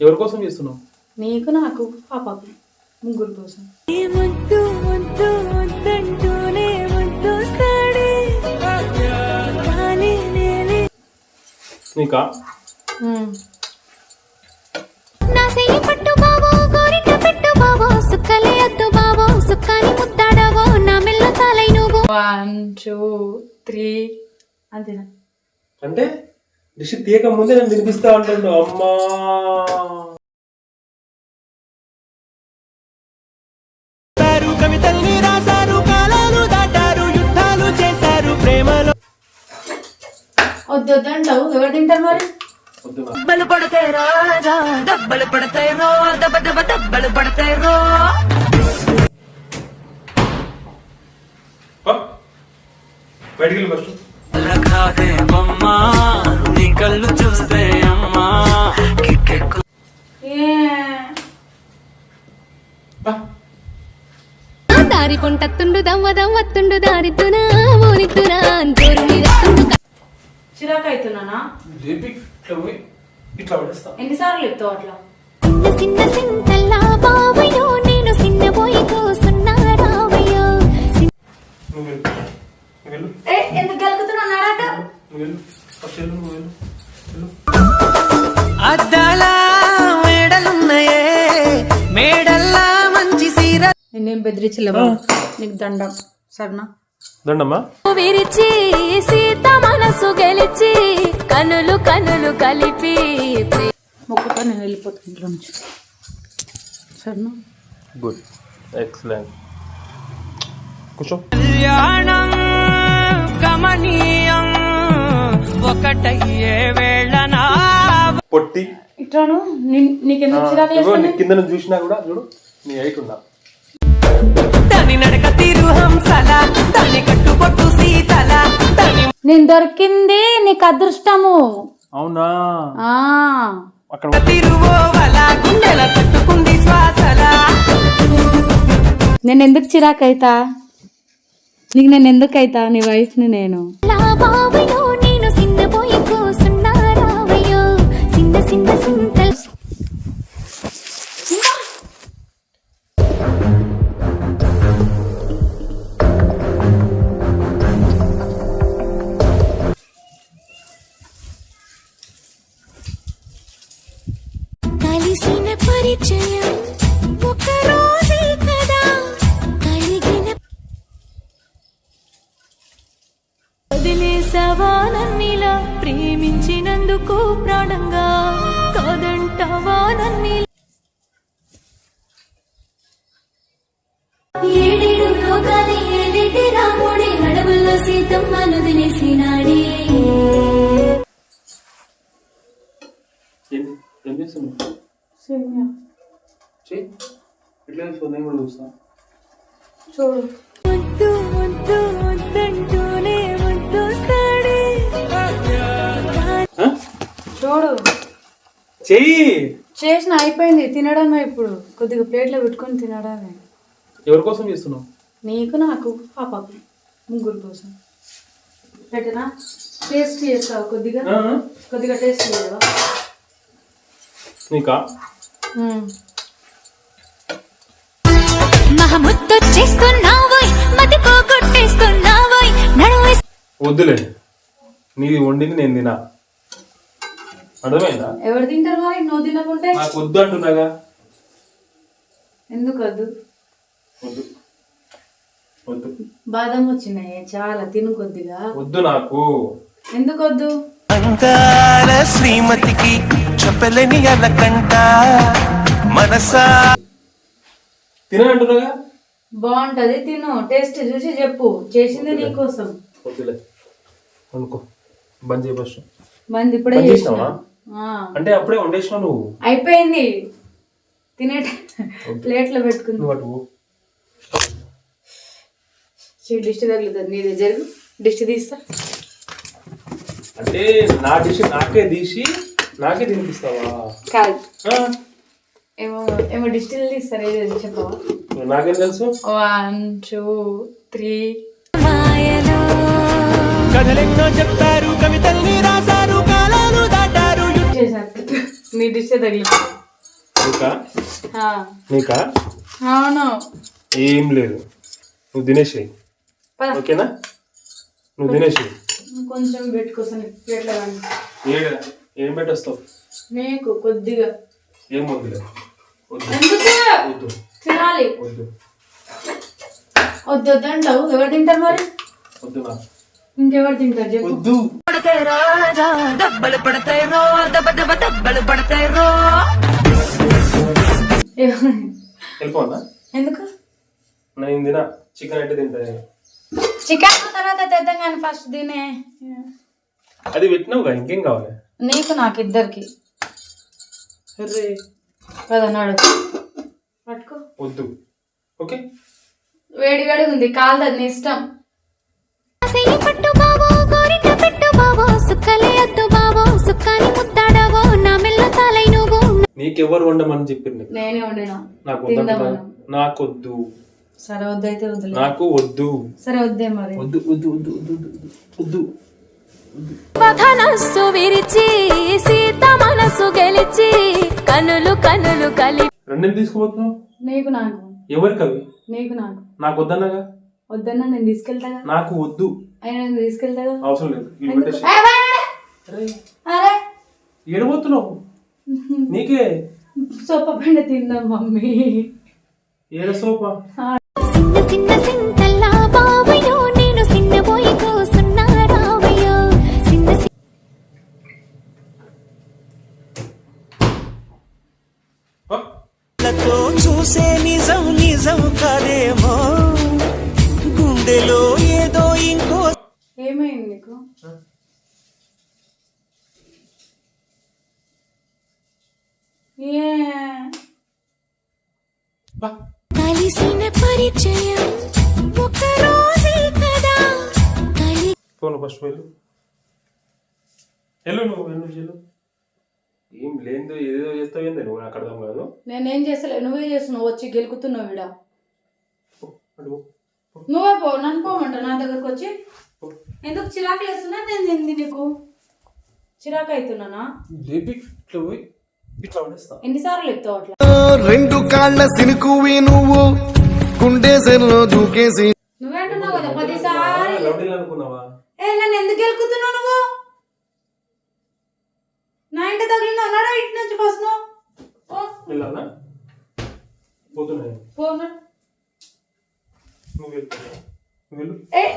ఎవరి కోసం చేస్తున్నావు? నీకు నాకు పాపకు ముగ్గురు కోసం. నీకా? వన్ టూ త్రీ అంతేనా? అంటే డిష్ తీయక ముందే నేను వినిపిస్తా అంటాడు. అమ్మా కవితల్ని రాశారు, కాలాలు దాటారు, యుద్ధాలు చేశారు ప్రేమలో. వద్దంటావు, ఎవరు తింటారు మరి? దెబ్బలు పడతాయి రాజా, దెబ్బలు పడతాయి రో, దెబ్బ దెబ్బ దెబ్బలు పడతాయి రో. బయటికి ఫస్ట్ నీ కళ్ళు చూస్తే అమ్మా కిక్కెక్కు. దారి పొంటత్తుండు దవ్వదవ్వత్తుండు దారిద్దునా ఓనిద్దునా జోరు మీద చిరాకు అవుతున్నానా? ఇట్లా పడేస్తా. ఎన్నిసార్లు చెప్తావు అట్లా? చిన్న చిన్న సింతల్లా బావయ్యో నేను సిన్నబోయి కూసున్నా రావయ్యో. ఎందుకు గెలుకుతున్నాడు? అద్దాల మేడలున్నాయే, మేడల్లా మంచి సీర. నేనేం బెదిరించలేవా? నీకు దండం. సరేనా? దండమ్మా. విరిచి సీత మనసు గెలిచి కనులు కనులు కలిపి మొక్కుతో నేను వెళ్ళిపోతాను ఇంట్లో నుంచి. సరేనా? Good, excellent. కూర్చో. కళ్యాణం గమనీయం ఒకటయ్యే వేళనా పొట్టి ఇట్లాను నీకెందుకు చిరాకు లేస్తుంది? కింద నుంచి చూసినా కూడా చూడు నీ హైట్ ఉన్నా. తని నడక తీరు హంసల, తని కట్టుబొట్టు సీతల, తని నేను దొరికింది నీకు అదృష్టము. అవునా? అక్కడ తిరువోవల గుండెల తట్టుకుంది శ్వాసల. నేను ఎందుకు చిరాకు అయితా నీకు? నేను ఎందుకు అయితా నీ వైఫ్ని నేను? బావయ్యో నేను సిన్నబోయి కూసున్నా రావయ్యో సిన్న సిన్న సింతల్. కలిసిన పరిచయం ఒక రోజే కదా కలిగిన వదిలేసావా నన్నిలా ప్రేమించినందుకు ప్రాణంగా కాదంటావా నన్నిలా. ఏడేడు లోకాలి ఏలిటి రాముడి నడవుల్లో సీతమ్మను దినేసినాడే. ఏం చేస్తున్నావు? ఎట్లా నేను కూడా చూస్తా. చూడు వద్దు వద్దు వద్దంటూనే వద్దొస్తాడే. చూడు చెయ్యి. చేసిన అయిపోయింది. తినడమే ఇప్పుడు. కొద్దిగా ప్లేట్లో పెట్టుకొని తినడమే. ఎవరి కోసం చేస్తున్నావు? నీకు నాకు పాపకు ముగ్గురు కోసం. పెట్టనా? టేస్ట్ చేస్తావు కొద్దిగా? కొద్దిగా టేస్ట్ చేయవా? నీకా? మహముద్దొచ్చేస్తున్నావోయ్ మతి పోగొట్టేస్తున్నావోయ్ నడువే. వద్దులే, నీది వండింది నేను తినా. అర్థమైందా? ఎవరు తింటారు మరి నువ్వు తినకుంటే? నాకు వద్దు అంటున్నాగా. ఎందుకు వద్దు? వద్దు వద్దు. బాదం వచ్చినాయి చాలా, తిను కొద్దిగా. వద్దు నాకు. ఎందుకు వద్దు? అంకాల శ్రీమతికి చెప్పలేని అలకంట మనసా. తినంటున్నాగా. బాగుంటది, తిను. టేస్ట్ చూసి చెప్పు. చేసింది నీకోసం. వద్దులే అనుకో. బంద్ చేయ ఫస్ట్. మంది ఇప్పుడే చేసినావా? అంటే అప్పుడే వండేసినావు నువ్వు. అయిపోయింది. తినే ప్లేట్లో పెట్టుకుంది. నువ్వు అటు డిష్ తగులుతుంది. నీదే జరుగు. డిష్ తీస్తా. అంటే నా డిష్ నాకే తీసి నాకే తినిపిస్తావా? కాదు, ఏమో ఏమో డిస్టిల్ తీస్తారు. ఏదో చెప్పవా? నాకేం తెలుసు? 1 2 3. కథలెన్నో చెప్తారు, కవితల్ని రాశారు, కాలాలు దాటారు. నీ డిష్ తగిలింది. నీకా ఆ, నీకా అవును. ఏం లేదు, నువ్వు తినేసేయి. పద. ఓకేనా? నువ్వు తినేసేయి. కొంచెం పెట్టుకోసాను ప్లేట్లో కానీ ఏం పెట్టేస్తావు? నీకు కొద్దిగా. ఏం వద్దులే, వద్దు ఎందుకు వద్దు తినాలి? వద్దు వద్దు వద్దు అంటావు. ఎవరు తింటారు మరి? వద్దు నాకు ఇంకెవరు తింటారు చెప్పు. వద్దు. పడతే రాజా దెబ్బలు పడతాయి రో దెబ్బ దెబ్బ దెబ్బలు పడతాయి రో. వెళ్ళిపోనా? ఎందుకు? నేను తినా చికెన్ అంటే తింటా నేను. చికెన్ తర్వాత తెద్దాం కానీ ఫస్ట్ తినే. అది పెట్టినావుగా, ఇంకేం కావాలి? నీకు నాకు ఇద్దరికి. కదా నాడు పట్టుకో. వద్దు. ఓకే, వేడి వేడి ఉంది, కాలుతుంది, నీ ఇష్టం. చెయ్యి పట్టు బావో గోరింట పెట్టు బావో సుక్కలే అద్దు బావో సుక్కాని ముద్దాడవో నా మెల్ల తాలై నువ్వు. నీకెవరు వండమని చెప్పింది? నేనే వండినా. నాకు తిందామా? నాకు వద్దు. సరే వద్దయితే వద్దులే. నాకు వద్దు. సరే వద్దే మరి. వద్దు వద్దు వద్దు వద్దు వద్దు. మనస్సు విరిచి సీత మనసు గెలిచి కనులు కనులు కలి. రెండేం తీసుకుపోతున్నావు? నీకు నాకు. ఎవరికి అవి? నీకు నాకు. నాకు వద్దన్నాగా. వద్దన్నా నేను తీసుకెళ్తాగా. నాకు వద్దు. అయినా నేను తీసుకెళ్తాగా. అవసరం లేదు. ఇవి ఎందుకు? పెట్టేసి. అరే ఏడబోతున్నావు? నీకే సొప్ప పిండి తిందాం మమ్మీ. ఏడ సోపా? చిన్న చిన్న సింతల్లా బావయ్యో నేను సిన్నబోయి కూసున్నా రావయ్యో చిన్న కళ్ళతో చూసే నిజం నిజం కాదేమో, గుండెలో ఏదో ఇంకో. ఏమైంది నీకు? ఏ కలిసిన పరిచయం ఒక రోజే కదా కలి. ఫోన్ ఫస్ట్ వెళ్ళు. నువ్వు వెళ్ళు. ఏం లేదు, ఏదో చేస్తావు ఏంది నువ్వు? నాకు అర్థం కాదు. నేనేం చేస్తలే, నువ్వే చేస్తున్నావు. వచ్చి గెలుకుతున్నావు ఈడ. అడుగు. నువ్వే పో, నన్ను పోమంట నా దగ్గరకు వచ్చి. ఎందుకు చిరాకు వేస్తున్నా? నేను ఏంది నీకు చిరాకు అవుతున్నానా? ఇట్లా పోయి ఇట్లా పడేస్తా. ఎన్నిసార్లు చెప్తావు అట్లా? రెండు కాళ్ళ సినుకువి నువ్వు గుండె సెల్లో దూకేసి. నువ్వే అంటున్నావు కదా 10 సార్లు. లౌడీలు అనుకున్నావా? నన్ను ఎందుకు గెలుకుతున్నావు నువ్వు? నా ఇంటి తగిలిన అన్నాడా ఇటు నుంచి ఫస్ట్ వెళ్ళాలా? పోతున్నాయి. పోను. నువ్వు వెళ్ళు. నువ్వు వెళ్ళు.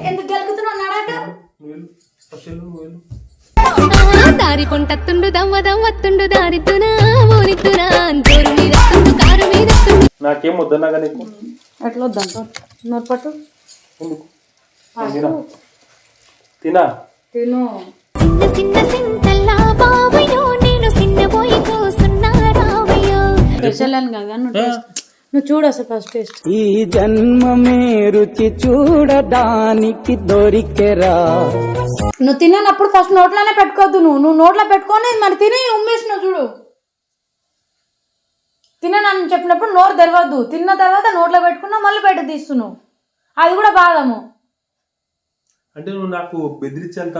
ఎందుకు గెలుకుతున్నావు అన్నాడట? నువ్వు వెళ్ళు. ఫస్ట్ వెళ్ళు. నువ్వు వెళ్ళు. దారి పొంటత్తుండు దవ్వ దవ్వత్తుండు దారిద్దునా ఊరిద్దునా జోరు మీద కారు మీద. నాకేం వద్దన్నాగా నీకు? అట్లా వద్దంట. నోరు పట్టు. ఎందుకు? తినా తిను. చిన్న చిన్న సింతల్లా బావయ్యో నేను సిన్నబోయి కూసున్నా రావయ్యో. స్పెషల్ అని కాదు, నువ్వు చూడు అసలు ఫస్ట్ టేస్ట్. ఈ జన్మమే రుచి చూడడానికి దొరికెరా. నువ్వు తిన్నప్పుడు ఫస్ట్ నోట్లోనే పెట్టుకోవద్దు. నువ్వు నోట్లో పెట్టుకొని మరి తిని ఉమ్మేసినావు చూడు. తినని చెప్పినప్పుడు నోరు తెరవద్దు. తిన్న తర్వాత నోట్లో పెట్టుకున్నావు, మళ్ళీ బయట తీస్తున్నావు. అది కూడా బాధము. అంటే నువ్వు నాకు బెదిరించేంత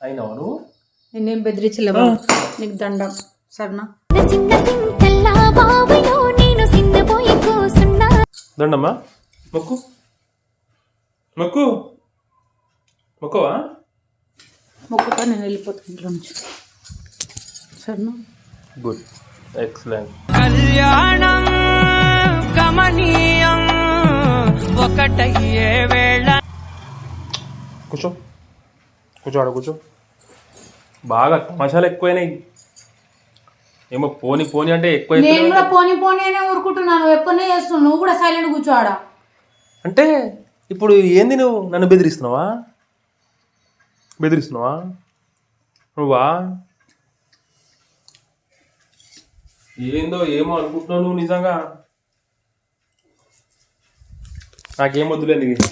అయినావా నువ్వు? నేనేం బెదిరించలేవు, నీకు దండం. సరేనా? చిన్న సింతల్లా బావయ్యో నేను సిన్నబోయి కూసున్నా. దండమ్మా. మొక్కు మొక్కు మొక్కవా? మొక్కుతా, నేను వెళ్ళిపోతాను ఇంట్లో నుంచి. సరేనా? Good, excellent. కళ్యాణం గమనీయం ఒకటయ్యే వేళ. కూర్చో కూర్చో, ఆడ కూర్చో. బాగా తమాషాలు ఎక్కువైనాయి. ఏమో పోని పోని అంటే ఎక్కువ. నేను కూడా పోనీ పోనీ అనే ఊరుకుంటున్నాను. ఎప్పుడనే చేస్తున్నావు. నువ్వు కూడా సైలెంట్ కూర్చోడా. అంటే ఇప్పుడు ఏంది, నువ్వు నన్ను బెదిరిస్తున్నావా? నువ్వా? ఏందో ఏమో అనుకుంటున్నావు నువ్వు. నిజంగా నాకేం వద్దులే నీకు.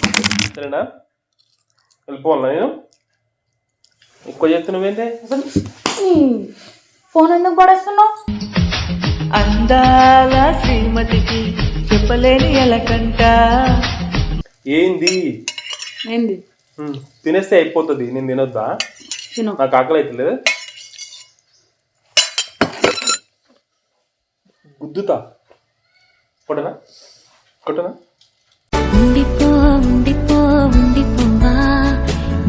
సరేనా? వెళ్ళిపోవాలా నేను? ఎక్కువ చేస్తున్నావేంటే? ఫోన్ ఎందుకు పడేస్తున్నావు? అందాల శ్రీమతికి చెప్పలేని ఎలకంట. ఏంది తినేస్తే అయిపోతుంది. నేను తినొద్దా? తిను. నాకు ఆకలి అవుతలేదు. గుద్దుతా కొట్టనా కొట్టనా ఉండిపో ఉండిపో ఉండిపోవా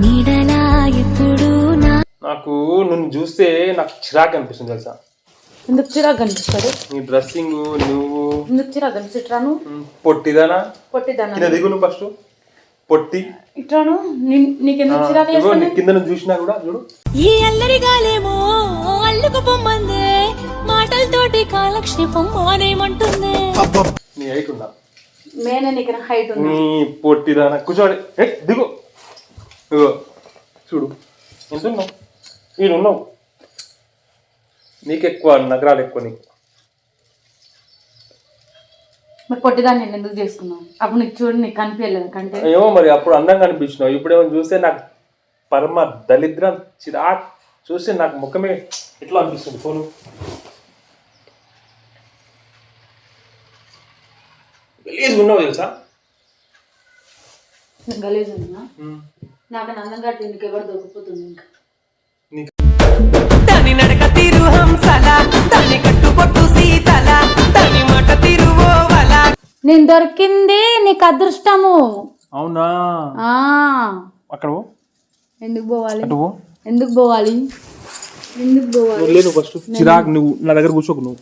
నీడలా ఎప్పుడు నా నాకు నిన్ను చూస్తే నాకు చిరాకు అనిపిస్తుంది తెలుసా. ఎందుకు చిరాకు కనిపిస్తాడు? నీ డ్రెస్సింగ్ నువ్వు ఎందుకు చిరాకు కనిపిస్తాను? పొట్టిదానా పొట్టిదానా? కింద దిగు నువ్వు ఫస్ట్. పొట్టి ఇట్లాను నీకెందుకు చిరాకు ఇదిగో నీ లేస్తుంది? కింద నుంచి చూసినా కూడా చూడు. ఈ అల్లరి గాలేమో అల్లుకు పొమ్మందే మాటలతోటి కాలక్షేపం మానేమంటుంది. నీ హైట్ ఉన్నా మేనే నీకు హైట్ ఉంది. నీ పొట్టిదానా కూర్చోవాలి. దిగు ఇగో చూడు ఎంత ఉన్నావు. నేను ఉన్నావు నీకెక్కువ నగరాలు ఎక్కువ నీకు. మరి పొట్టిదాన్ని నేను ఎందుకు చేసుకున్నావు? అప్పుడు నీకు చూడు నీకు కనిపించలేదు కంటే. ఏమో మరి అప్పుడు అందంగా అనిపించినావు. ఇప్పుడు ఏమో చూస్తే నాకు పరమ దరిద్రం చిరాక్ చూస్తే నాకు ముఖమే ఎట్లా అనిపిస్తుంది. ఫోను గలీజ్ ఉన్నావు తెలుసా. గలీజ్ ఉన్నా నాకు అందం కట్టి నీకు ఎవరు దొరికిపోతుంది ఇంకా. దాని నడక తీరు హంసల దాని కట్టు పొట్టు సీతల దాని మాట తీరువోవల. నేను దొరికింది నీకు అదృష్టము. అవునా ఆ అక్కడ ఎందుకు పోవాలి? అటు ఎందుకు పోవాలి? ఎందుకు పోవాలి? లేదు ఫస్ట్ చిరాక్ నువ్వు నా దగ్గర కూర్చోకు. నువ్వు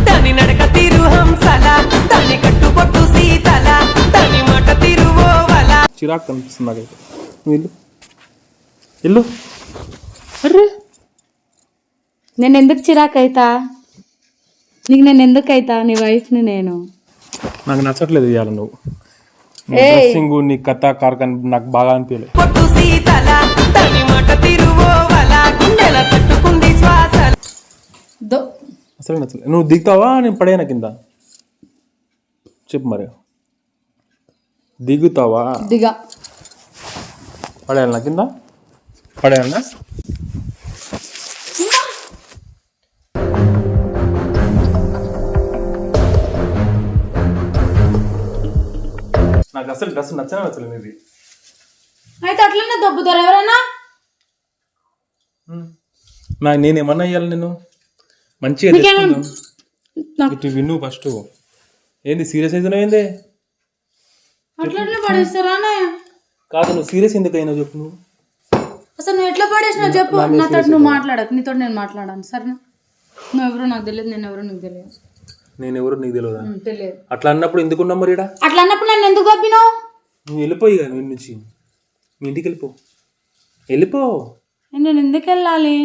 దాని నడక తీరు హంసల దాని కట్టు పొట్టు సీతల దాని మాట తీరువోవల. చిరాక్ కనిపిస్తుంది నాకైతే. నువ్వు ఇల్లు ఇల్లు అర్రే నేను ఎందుకు చిరాకు అవుతా నీకు? నేను ఎందుకు అవుతా నీ వైఫ్ని నేను? నాకు నచ్చట్లేదు ఇవ్వాలి నువ్వు. డ్రెస్సింగ్ నీ కథ కార్ఖాన్ నాకు బాగా అనిపించలేదు. పొట్టు సీతల దాని మాట తీరువోవల గుండెల తట్టుకుంది శ్వాస. అసలు నచ్చలేదు. నువ్వు దిగుతావా నేను పడేనా కింద చెప్పు మరి. దిగుతావా దిగా పడేయాలనా కింద పడేయాలనా? నాకు అసలు డ్రెస్ నచ్చలేదు ఇది. అయితే అట్లనే దొబ్బుతారు ఎవరైనా. నేనేమన్నా ఇవ్వాలి నేను మంచిగా తెచ్చుకుందాం. ఇటు విను ఫస్ట్. ఏంది సీరియస్ అవుతున్నావు? ఏంది అట్లనే పడేస్తారా? కాదు నువ్వు సీరియస్ ఎందుకు అయినావు చెప్పు. నువ్వు అసలు నువ్వు ఎట్లా పడేసినావు చెప్పు. నాతో నువ్వు మాట్లాడకు. నీతో నేను మాట్లాడాను సరేనా? నువ్వెవరో నాకు తెలియదు, నేను ఎవరో నీకు తెలియదు. నేను ఎవరు నీకు తెలియదా? తెలియదు. అట్లా అన్నప్పుడు ఎందుకున్నా మరి ఈడ? అట్లా అన్నప్పుడు నన్ను ఎందుకు దొబ్బినావు? నువ్వు వెళ్ళిపోయి కానీ ఇంటి నుంచి మీ ఇంటికి వెళ్ళిపో. నేను ఎందుకు వెళ్ళాలి?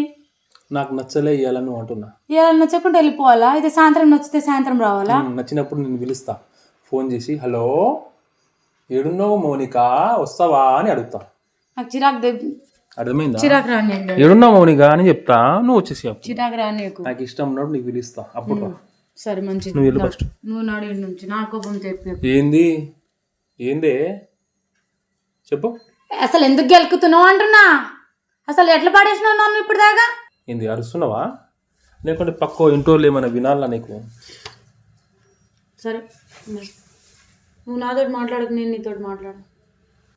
నాకు నచ్చలే ఇవ్వాలని నువ్వు అంటున్నా. ఇలా నచ్చకుండా వెళ్ళిపోవాలా? అయితే సాయంత్రం నచ్చితే సాయంత్రం రావాలా? నచ్చినప్పుడు నేను పిలుస్తా ఫోన్ చేసి. హలో ఏడున్నావు మౌనిక వస్తావా అని అడుగుతా. నాకు చిరాకు అర్థమైందా? చిరాకు రాని ఏడున్నావు మౌనిక అని చెప్తా. నువ్వు వచ్చేసి చిరాకు రాని నాకు ఇష్టం ఉన్నప్పుడు నీకు పిలుస్తా అప్పుడు రా. సరే మంచిది. నువ్వు వెళ్ళు ఫస్ట్. నువ్వు నాడు నుంచి నా కోపం చెప్పి ఏంది ఏందే చెప్పు. అసలు ఎందుకు గెలుకుతున్నావు అంటున్నా? అసలు ఎట్లా పడేసినావు నన్ను ఇప్పుడు దాకా? ఏంది అరుస్తున్నావా? లేకుంటే పక్కో ఇంటోళ్ళు ఏమైనా వినాలా నీకు? సరే నువ్వు నాతో మాట్లాడకు, నేను నీతో మాట్లాడు.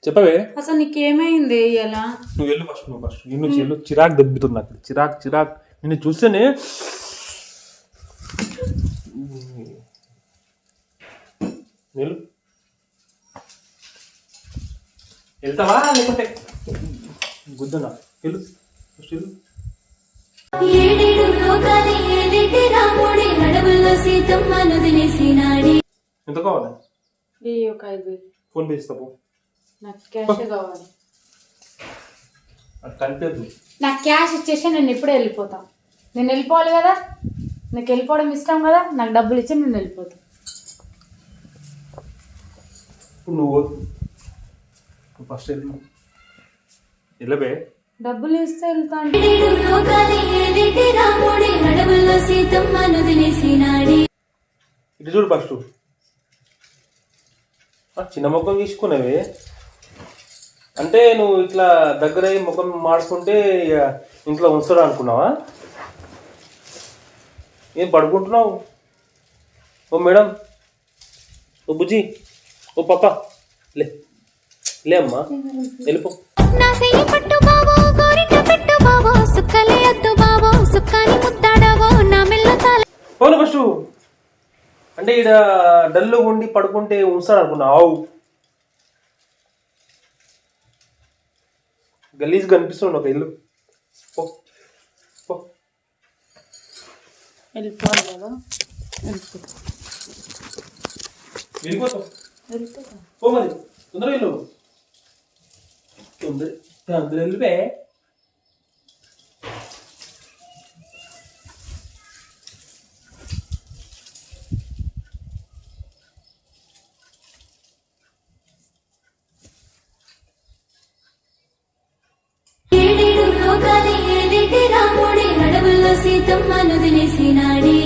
చెప్పవే అసలు నీకేమైంది ఇలా? నువ్వు వెళ్ళు ఫస్ట్. నువ్వు ఫస్ట్ ఈ నుంచి వెళ్ళు. చిరాకు దెబ్బతున్నా చిరాక్ నిన్ను చూస్తేనే. వెళ్ళు. వెళ్తావా లేకుంటే గుద్దునా? వెళ్ళు ఫస్ట్ వెళ్ళు. ఏడేడు లోకాలి ఏలిటి రాముడి నడుముల్లో సీతమ్మను దినేసినాడి. ఎంత కావాలి? ఒక 5,000 ఫోన్ పే ఇస్తావు. నాకు క్యాష్ కావాలి. అది కనిపించదు. నాకు క్యాష్ ఇచ్చేసి నేను ఇప్పుడే వెళ్ళిపోతా. నేను వెళ్ళిపోవాలి కదా, నాకు వెళ్ళిపోవడం ఇష్టం కదా. నాకు డబ్బులు ఇచ్చి నేను వెళ్ళిపోతా. నువ్వు ఫస్ట్ వెళ్ళబే. డబ్బులు ఇస్తే వెళ్తా. ఏడేడు లోకాలి ఏలిటి రాముడి నడుముల్లో సీతమ్మను దినేసినాడి. ఇటు చూడు ఫస్ట్. చిన్న ముఖం తీసుకునేవి అంటే నువ్వు ఇట్లా దగ్గర ముఖం మాడుకుంటే ఇక ఇంట్లో ఉంచురా అనుకున్నావా? ఏం పడుకుంటున్నావు? ఓ మేడం, ఓ బుజ్జి, ఓ పాప లే అమ్మా వెళ్ళిపో. నా సెయ్యి పట్టు బావో గోరింట పెట్టు బావో సుక్కలే అద్దు బావో సుక్కాని ముద్దాడవో నా మెల్ల తాల. పోను ఫస్ట్ అంటే ఈడ డల్లు ఉండి పడుకుంటే ఉంచాడు అనుకున్నా. ఆవు గలీజ్ కనిపిస్తుంది ఒక ఇల్లు. పో, పో. వెళ్ళిపోవాలి కదా, వెళ్ళిపోతావు. పో మరి తొందరగా వెళ్ళు. తొందర వెళ్ళిపే. ఏడేడు లోకాలే ఏలేటి రాముడే అడవుల్లో సీతమ్మను వదిలేసినాడే.